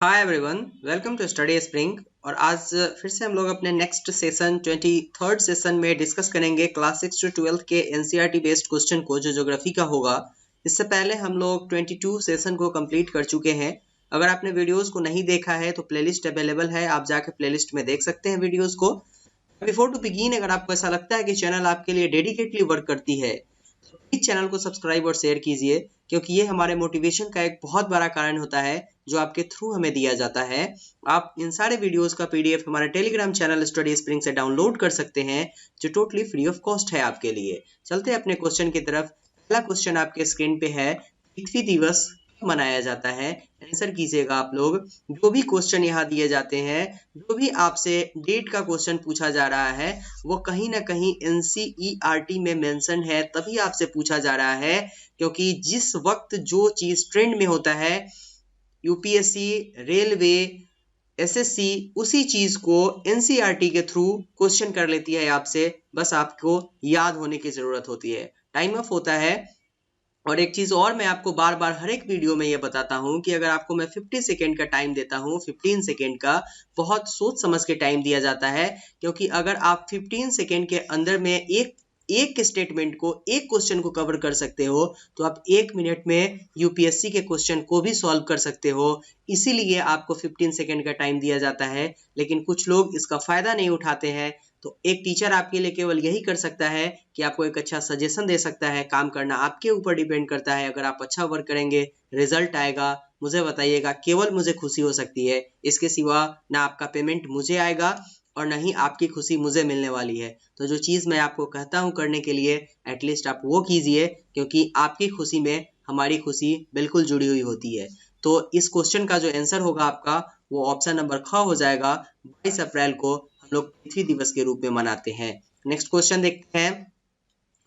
Hi everyone, welcome to study spring. और आज फिर से हम लोग अपने नेक्स्ट सेशन 23rd सेशन में डिस्कस करेंगे क्लास 6 to 12 के एनसीईआरटी बेस्ड क्वेश्चन को जो ज्योग्राफी का होगा। इससे पहले हम लोग 22 सेशन को कंप्लीट कर चुके हैं। अगर आपने वीडियोस को नहीं देखा है तो प्लेलिस्ट अवेलेबल है, आप जाकर प्लेलिस्ट में देख सकते हैं वीडियोस को। बिफोर टू बिगिन, अगर आपको ऐसा लगता है कि चैनल आपके लिए डेडिकेटली वर्क करती है तो प्लीज चैनल को सब्सक्राइब और शेयर कीजिए, क्योंकि ये हमारे मोटिवेशन का एक बहुत बड़ा कारण होता है जो आपके थ्रू हमें दिया जाता है। आप इन सारे वीडियोस का पीडीएफ हमारे टेलीग्राम चैनल स्टडी स्प्रिंग से डाउनलोड कर सकते हैं, जो टोटली फ्री ऑफ कॉस्ट है आपके लिए। चलते हैं अपने क्वेश्चन की तरफ। पहला क्वेश्चन आपके स्क्रीन पे है, पृथ्वी दिवस मनाया जाता है। आंसर कीजिएगा आप लोग। जो भी क्वेश्चन यहाँ दिए जाते हैं, जो भी आपसे डेट का क्वेश्चन पूछा जा रहा है, वो कहीं ना कहीं एनसीईआरटी में मेंशन है, तभी आपसे पूछा जा रहा है। क्योंकि जिस वक्त जो चीज ट्रेंड में होता है, यूपीएससी, रेलवे, एसएससी उसी चीज को एनसीईआरटी के थ्रू क्वेश्चन कर लेती है आपसे। बस आपको याद होने की जरूरत होती है। टाइम ऑफ होता है। और एक चीज और मैं आपको बार बार हर एक वीडियो में ये बताता हूँ कि अगर आपको मैं 50 सेकेंड का टाइम देता हूँ, 15 सेकेंड का, बहुत सोच समझ के टाइम दिया जाता है। क्योंकि अगर आप 15 सेकेंड के अंदर में एक स्टेटमेंट को, एक क्वेश्चन को कवर कर सकते हो, तो आप 1 मिनट में यूपीएससी के क्वेश्चन को भी सॉल्व कर सकते हो। इसीलिए आपको 15 सेकेंड का टाइम दिया जाता है। लेकिन कुछ लोग इसका फायदा नहीं उठाते हैं। तो एक टीचर आपके लिए केवल यही कर सकता है कि आपको एक अच्छा सजेशन दे सकता है। काम करना आपके ऊपर डिपेंड करता है। अगर आप अच्छा वर्क करेंगे, रिजल्ट आएगा, मुझे बताइएगा, केवल मुझे खुशी हो सकती है। इसके सिवा ना आपका पेमेंट मुझे आएगा और ना ही आपकी खुशी मुझे मिलने वाली है। तो जो चीज़ मैं आपको कहता हूँ करने के लिए, एटलीस्ट आप वो कीजिए, क्योंकि आपकी खुशी में हमारी खुशी बिल्कुल जुड़ी हुई होती है। तो इस क्वेश्चन का जो आंसर होगा आपका, वो ऑप्शन नंबर ख हो जाएगा। 22 अप्रैल को हम लोग पृथ्वी दिवस के रूप में मनाते हैं। नेक्स्ट क्वेश्चन देखते हैं,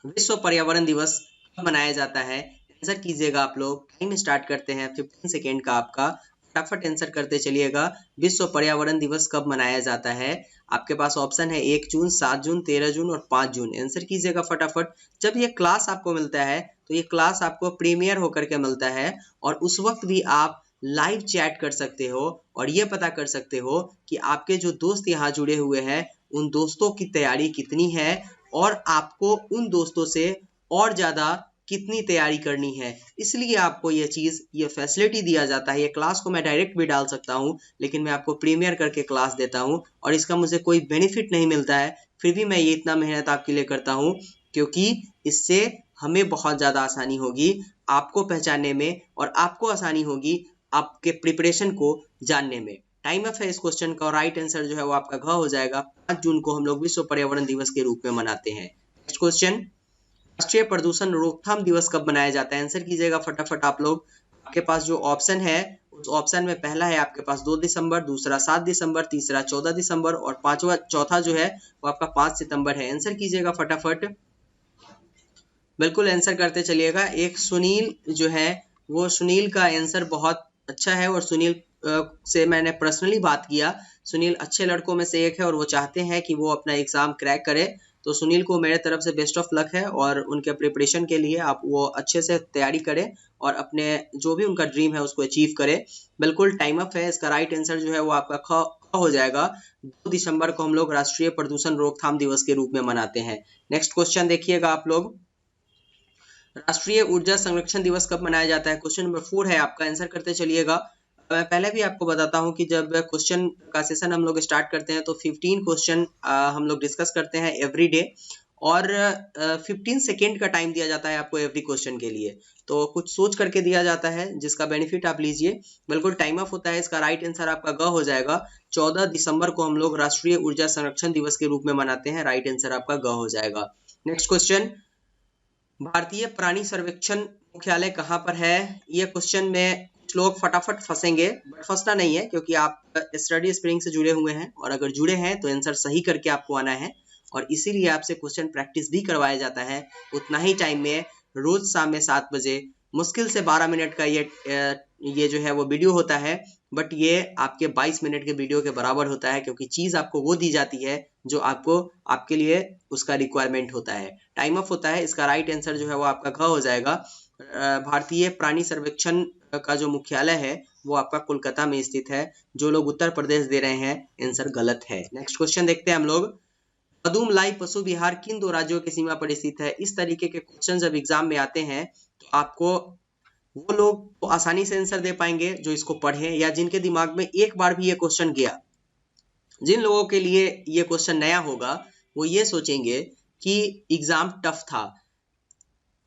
विश्व पर्यावरण दिवस कब मनाया जाता है। आंसर कीजिएगा आप लोग। टाइम स्टार्ट करते हैं 15 सेकेंड का आपका। फटाफट आंसर करते चलिएगा। विश्व पर्यावरण दिवस कब मनाया जाता है? आपके पास ऑप्शन है 1 जून, 7 जून, 13 जून और 5 जून। आंसर कीजिएगा फटाफट। जब ये क्लास आपको मिलता है तो ये क्लास आपको प्रीमियर होकर के मिलता है, और उस वक्त भी आप लाइव चैट कर सकते हो और ये पता कर सकते हो कि आपके जो दोस्त यहाँ जुड़े हुए हैं, उन दोस्तों की तैयारी कितनी है और आपको उन दोस्तों से और ज्यादा कितनी तैयारी करनी है। इसलिए आपको ये चीज, ये फैसिलिटी दिया जाता है। ये क्लास को मैं डायरेक्ट भी डाल सकता हूँ, लेकिन मैं आपको प्रीमियर करके क्लास देता हूँ और इसका मुझे कोई बेनिफिट नहीं मिलता है। फिर भी मैं ये इतना मेहनत आपके लिए करता हूँ, क्योंकि इससे हमें बहुत ज्यादा आसानी होगी आपको पहचानने में, और आपको आसानी होगी आपके प्रिपरेशन को जानने में। टाइम ऑफ है इस क्वेश्चन का, और राइट आंसर जो है वो आपका घ हो जाएगा। 5 जून को हम लोग विश्व पर्यावरण दिवस के रूप में मनाते हैं। नेक्स्ट क्वेश्चन, राष्ट्रीय प्रदूषण रोकथाम दिवस कब मनाया जाता है? आंसर कीजिएगा फटाफट आप लोग। आपके पास जो ऑप्शन है, उस ऑप्शन में पहला है आपके पास 2 दिसंबर, दूसरा 7 दिसंबर, तीसरा 14 दिसंबर और चौथा जो है वो आपका 5 सितंबर है। आंसर कीजिएगा फटाफट। बिल्कुल आंसर करते चलिएगा। एक सुनील जो है, वो सुनील का आंसर बहुत अच्छा है, और सुनील से मैंने पर्सनली बात किया। सुनील अच्छे लड़कों में से एक है और वो चाहते हैं कि वो अपना एग्जाम क्रैक करे। तो सुनील को मेरे तरफ से बेस्ट ऑफ लक है, और उनके प्रिपरेशन के लिए आप वो अच्छे से तैयारी करें और अपने जो भी उनका ड्रीम है उसको अचीव करें। बिल्कुल टाइम अप है। इसका राइट आंसर जो है वो आपका ख हो जाएगा। 2 दिसंबर को हम लोग राष्ट्रीय प्रदूषण रोकथाम दिवस के रूप में मनाते हैं। नेक्स्ट क्वेश्चन देखिएगा आप लोग, राष्ट्रीय ऊर्जा संरक्षण दिवस कब मनाया जाता है? क्वेश्चन नंबर 4 है आपका। आंसर करते चलिएगा। मैं पहले भी आपको बताता हूं कि जब क्वेश्चन का सेशन हम लोग स्टार्ट करते हैं तो 15 क्वेश्चन हम लोग डिस्कस करते हैं एवरी डे, और 15 सेकेंड का टाइम दिया जाता है आपको एवरी क्वेश्चन के लिए। तो कुछ सोच करके दिया जाता है, जिसका बेनिफिट आप लीजिए। बिल्कुल टाइम ऑफ होता है। इसका राइट आंसर आपका ग हो जाएगा। 14 दिसंबर को हम लोग राष्ट्रीय ऊर्जा संरक्षण दिवस के रूप में मनाते हैं। राइट आंसर आपका ग हो जाएगा। नेक्स्ट क्वेश्चन, भारतीय प्राणी सर्वेक्षण मुख्यालय कहाँ पर है? ये क्वेश्चन में कुछ लोग फटाफट फंसेंगे, बट फंसना नहीं है, क्योंकि आप स्टडी स्प्रिंग से जुड़े हुए हैं, और अगर जुड़े हैं तो आंसर सही करके आपको आना है, और इसीलिए आपसे क्वेश्चन प्रैक्टिस भी करवाया जाता है उतना ही टाइम में। रोज शाम में 7 बजे मुश्किल से 12 मिनट का ये जो है वो वीडियो होता है, बट ये आपके 22 मिनट के वीडियो के बराबर होता है, क्योंकि चीज आपको वो दी जाती है जो आपको, आपके लिए उसका रिक्वायरमेंट होता है। टाइम ऑफ होता है। इसका राइट आंसर जो है वो आपका घ हो जाएगा। भारतीय प्राणी सर्वेक्षण का जो मुख्यालय है वो आपका कोलकाता में स्थित है। जो लोग उत्तर प्रदेश दे रहे हैं आंसर गलत है। नेक्स्ट क्वेश्चन देखते हैं हम लोग। पदुमलाई पशु विहार किन दो राज्यों की सीमा पर स्थित है? इस तरीके के क्वेश्चन जब एग्जाम में आते हैं तो आपको वो लोग तो आसानी से आंसर दे पाएंगे जो इसको पढ़े या जिनके दिमाग में एक बार भी ये क्वेश्चन गया। जिन लोगों के लिए ये क्वेश्चन नया होगा वो ये सोचेंगे कि एग्जाम टफ था।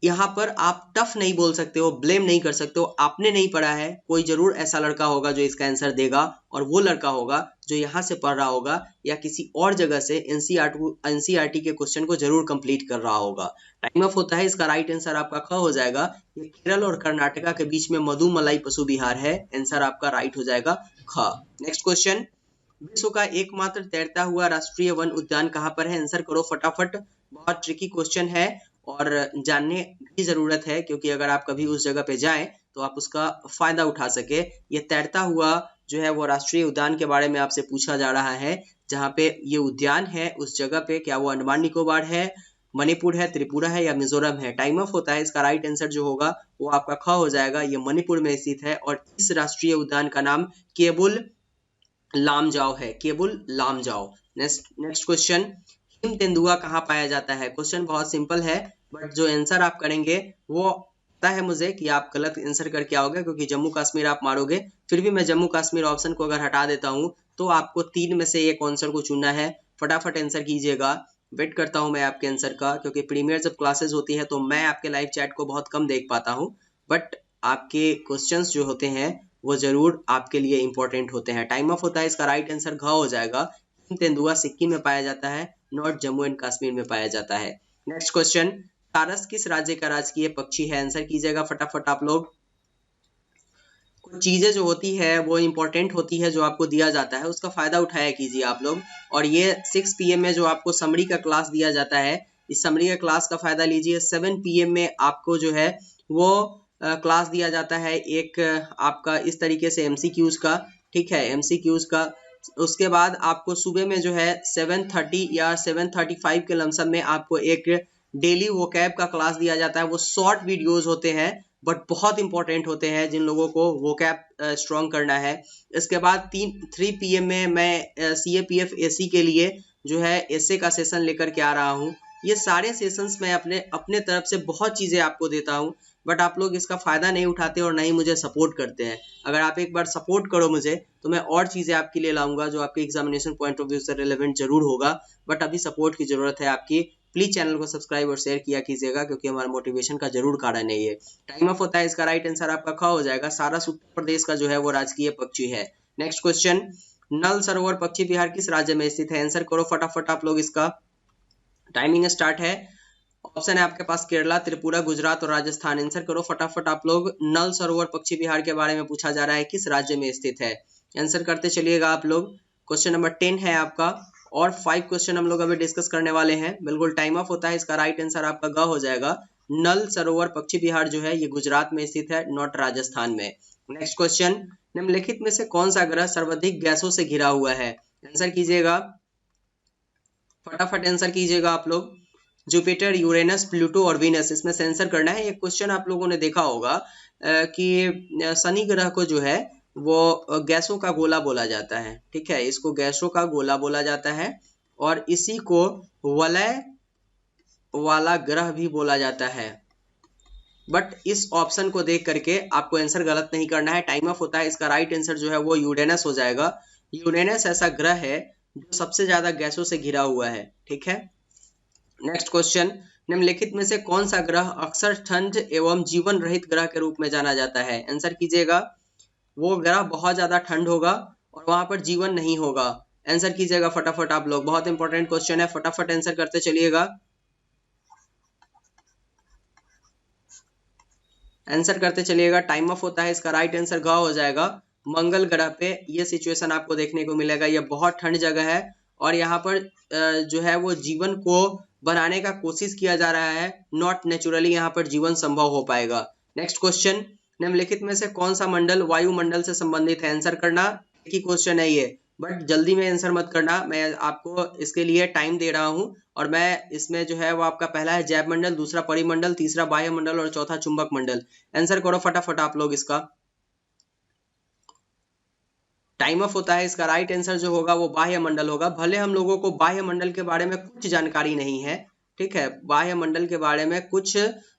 यहाँ पर आप टफ नहीं बोल सकते हो, ब्लेम नहीं कर सकते हो, आपने नहीं पढ़ा है। कोई जरूर ऐसा लड़का होगा जो इसका आंसर देगा और वो लड़का होगा जो यहाँ से पढ़ रहा होगा या किसी और जगह से एनसीईआरटी के क्वेश्चन को जरूर कंप्लीट कर रहा होगा। टाइम ऑफ होता है। इसका राइट आंसर आपका ख हो जाएगा। ये केरल और कर्नाटका के बीच में मधुमलाई पशु विहार है। आंसर आपका राइट हो जाएगा ख। Next question. विश्व का एकमात्र तैरता हुआ राष्ट्रीय वन उद्यान कहाँ पर है? आंसर करो फटाफट। बहुत ट्रिकी क्वेश्चन है और जानने की जरूरत है क्योंकि अगर आप कभी उस जगह पे जाएं तो आप उसका फायदा उठा सके। ये तैरता हुआ जो है वो राष्ट्रीय उद्यान के बारे में आपसे पूछा जा रहा है। जहाँ पे ये उद्यान है उस जगह पे क्या वो अंडमान निकोबार है, मणिपुर है, त्रिपुरा है या मिजोरम है? टाइम ऑफ होता है। इसका राइट आंसर जो होगा वो आपका ख हो जाएगा। ये मणिपुर में स्थित है और इस राष्ट्रीय उद्यान का नाम केबुल लामजाओ है। केबुल लामजाओ। Next question. हिम तेंदुआ कहाँ पाया जाता है? क्वेश्चन बहुत सिंपल है बट जो आंसर आप करेंगे वो पता है मुझे कि आप गलत आंसर करके आओगे क्योंकि जम्मू कश्मीर आप मारोगे। फिर भी मैं जम्मू कश्मीर ऑप्शन को अगर हटा देता हूँ तो आपको 3 में से एक आंसर को चुनना है। फटाफट आंसर कीजिएगा। वेट करता हूँ मैं आपके आंसर का क्योंकि प्रीमियर जब क्लासेस होती है तो मैं आपके लाइव चैट को बहुत कम देख पाता हूँ बट आपके क्वेश्चंस जो होते हैं वो जरूर आपके लिए इंपॉर्टेंट होते हैं। टाइम ऑफ होता है। इसका राइट आंसर घ हो जाएगा। हिम तेंदुआ सिक्किम में पाया जाता है, नॉर्थ जम्मू एंड कश्मीर में पाया जाता है। Next question. सारस किस राज्य का राजकीय पक्षी है? आंसर कीजिएगा फटाफट आप लोग। कुछ चीजें जो होती है वो इंपॉर्टेंट होती है जो आपको दिया जाता है उसका फायदा उठाया कीजिए आप लोग। और ये 6 PM में जो आपको समरी का क्लास दिया जाता है इस समरी का क्लास का फायदा लीजिए। 7 PM में आपको जो है वो क्लास दिया जाता है एक आपका इस तरीके से MCQs का, ठीक है, MCQs का। उसके बाद आपको सुबह में जो है 7:30 या 7:35 के लमसम में आपको एक डेली वोकैब का क्लास दिया जाता है। वो शॉर्ट वीडियोस होते हैं बट बहुत इंपॉर्टेंट होते हैं जिन लोगों को वोकैब स्ट्रॉन्ग करना है। इसके बाद 3 PM में मैं CAPF AC के लिए जो है एसए का सेशन लेकर के आ रहा हूँ। ये सारे सेशंस मैं अपने तरफ से बहुत चीज़ें आपको देता हूँ बट आप लोग इसका फ़ायदा नहीं उठाते और नहीं मुझे सपोर्ट करते हैं। अगर आप एक बार सपोर्ट करो मुझे तो मैं और चीज़ें आपके लिए लाऊंगा जो आपके एग्जामिनेशन पॉइंट ऑफ व्यू से रिलेवेंट जरूर होगा बट अभी सपोर्ट की ज़रूरत है आपकी। प्लीज चैनल को सब्सक्राइब और शेयर किया कीजिएगा क्योंकि हमारा मोटिवेशन का जरूर कारण है ये। टाइम ऑफ होता है। इसका राइट आंसर आपका ख हो जाएगा। सारस उत्तर प्रदेश का जो है वो राजकीय पक्षी है। Next question. नल सरोवर पक्षी विहार किस राज्य में स्थित है? आंसर करो फटाफट आप लोग। इसका टाइमिंग स्टार्ट है। ऑप्शन है आपके पास केरला, त्रिपुरा, गुजरात और राजस्थान। आंसर करो फटाफट आप लोग। नल सरोवर पक्षी विहार के बारे में पूछा जा रहा है किस राज्य में स्थित है? आंसर करते चलिएगा आप लोग। क्वेश्चन नंबर 10 है आपका और 5 क्वेश्चन हम लोग अभी डिस्कस करने वाले हैं। बिल्कुल टाइम ऑफ होता है। इसका राइट आंसर आपका ग हो जाएगा। नल सरोवर पक्षी विहार जो है ये गुजरात में स्थित है, नॉट राजस्थान में। Next question. निम्नलिखित में से कौन सा ग्रह सर्वाधिक गैसों से घिरा हुआ है? आंसर कीजिएगा फटाफट। आंसर कीजिएगा आप लोग। जुपिटर, यूरेनस, प्लूटो और वीनस, इसमें से आंसर करना है। एक क्वेश्चन आप लोगों ने देखा होगा कि शनि ग्रह को जो है वो गैसों का गोला बोला जाता है, ठीक है, इसको गैसों का गोला बोला जाता है और इसी को वलय वाला ग्रह भी बोला जाता है। बट इस ऑप्शन को देख करके आपको आंसर गलत नहीं करना है। टाइम ऑफ होता है। इसका राइट आंसर जो है वो यूरेनस हो जाएगा। यूरेनस ऐसा ग्रह है जो सबसे ज्यादा गैसों से घिरा हुआ है, ठीक है। Next question. निम्नलिखित में से कौन सा ग्रह अक्सर ठंड एवं जीवन रहित ग्रह के रूप में जाना जाता है? आंसर कीजिएगा। वो ग्रह बहुत ज्यादा ठंड होगा और वहां पर जीवन नहीं होगा। आंसर कीजिएगा फटाफट आप लोग। बहुत इंपॉर्टेंट क्वेश्चन है, फटाफट आंसर करते चलिएगा। आंसर करते चलिएगा। टाइम ऑफ होता है। इसका राइट आंसर ग हो जाएगा। मंगल ग्रह पे ये सिचुएशन आपको देखने को मिलेगा। ये बहुत ठंड जगह है और यहाँ पर जो है वो जीवन को बनाने का कोशिश किया जा रहा है। नॉट नेचुरली यहाँ पर जीवन संभव हो पाएगा। Next question. निम्नलिखित में से कौन सा मंडल वायुमंडल से संबंधित है? आंसर करना। एक ही क्वेश्चन है ये बट जल्दी में आंसर मत करना, मैं आपको इसके लिए टाइम दे रहा हूं। और मैं इसमें जो है वो आपका पहला है जैव मंडल, दूसरा परिमंडल, तीसरा वायुमंडल और चौथा चुंबक मंडल। आंसर करो फटाफट आप लोग इसका। टाइम ऑफ होता है, इसका राइट आंसर जो होगा वो बाह्य मंडल होगा। भले हम लोगों को बाह्य मंडल के बारे में कुछ जानकारी नहीं है, ठीक है, बाह्य मंडल के बारे में कुछ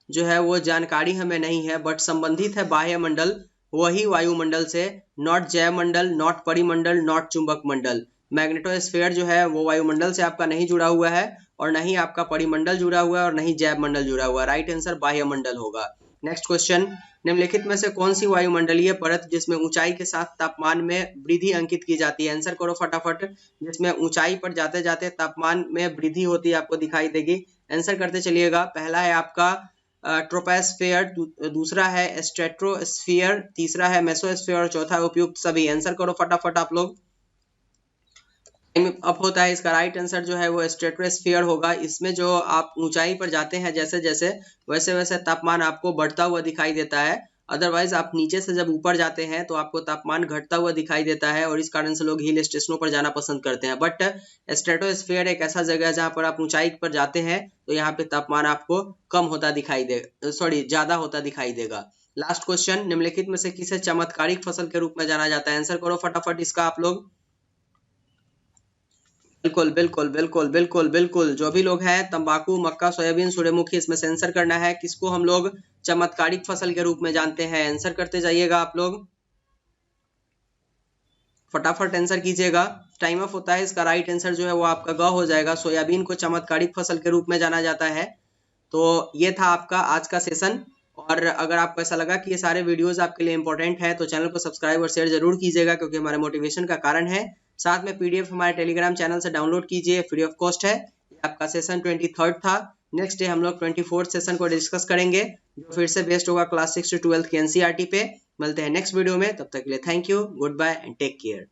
जो है वो जानकारी हमें नहीं है, बट संबंधित है बाह्य मंडल वही वायुमंडल से, नॉट जैव मंडल, नॉट परिमंडल, नॉट चुंबक मंडल। मैग्नेटोस्फीयर जो है वो वायुमंडल से आपका नहीं जुड़ा हुआ है, और नहीं आपका परिमंडल जुड़ा हुआ है, और नहीं जैव मंडल जुड़ा हुआ है। राइट आंसर बाह्य मंडल होगा। नेक्स्ट क्वेश्चन, निम्नलिखित में से कौन सी वायुमंडलीय परत जिसमें ऊंचाई के साथ तापमान में वृद्धि अंकित की जाती है? आंसर करो फटाफट। जिसमें ऊंचाई पर जाते जाते तापमान में वृद्धि होती है आपको दिखाई देगी। आंसर करते चलिएगा। पहला है आपका ट्रोपोस्फियर, दूसरा है स्ट्रेटोस्फियर, तीसरा है मेसोस्फियर, और चौथा है उपयुक्त सभी। आंसर करो फटाफट आप लोग। अप होता है, इसका राइट आंसर जो है वो स्ट्रेटोस्फियर होगा। इसमें जो आप ऊंचाई पर जाते हैं जैसे जैसे वैसे वैसे तापमान आपको बढ़ता हुआ दिखाई देता है। अदरवाइज आप नीचे से जब ऊपर जाते हैं तो आपको तापमान घटता हुआ दिखाई देता है, और इस कारण से लोग हिल स्टेशनों पर जाना पसंद करते हैं। बट स्ट्रेटोस्फियर एक ऐसा जगह है जहां पर आप ऊंचाई पर जाते हैं तो यहाँ पे तापमान आपको कम होता दिखाई दे, सॉरी ज्यादा होता दिखाई देगा। लास्ट क्वेश्चन, निम्नलिखित में से किसे चमत्कारिक फसल के रूप में जाना जाता है? आंसर करो फटाफट इसका आप लोग। बिल्कुल बिल्कुल बिल्कुल बिल्कुल बिल्कुल, जो भी लोग हैं तंबाकू, मक्का, सोयाबीन, सूर्यमुखी, इसमें से आंसर करना है किसको हम लोग चमत्कारिक फसल के रूप में जानते हैं। आंसर करते जाइएगा आप लोग, फटाफट आंसर कीजिएगा। टाइम ऑफ होता है, इसका राइट आंसर जो है वो आपका ग हो जाएगा। सोयाबीन को चमत्कारिक फसल के रूप में जाना जाता है। तो ये था आपका आज का सेशन, और अगर आपको ऐसा लगा कि ये सारे वीडियोस आपके लिए इंपॉर्टेंट है तो चैनल को सब्सक्राइब और शेयर जरूर कीजिएगा, क्योंकि हमारे मोटिवेशन का कारण है। साथ में पीडीएफ हमारे टेलीग्राम चैनल से डाउनलोड कीजिए, फ्री ऑफ कॉस्ट है। आपका सेशन 23 था। नेक्स्ट डे हम लोग 24 सेशन को डिस्कस करेंगे, जो फिर से बेस्ड होगा क्लास 6 से 12 के एनसीईआरटी पे। मिलते हैं नेक्स्ट वीडियो में, तब तक के लिए thank you, goodbye and take care.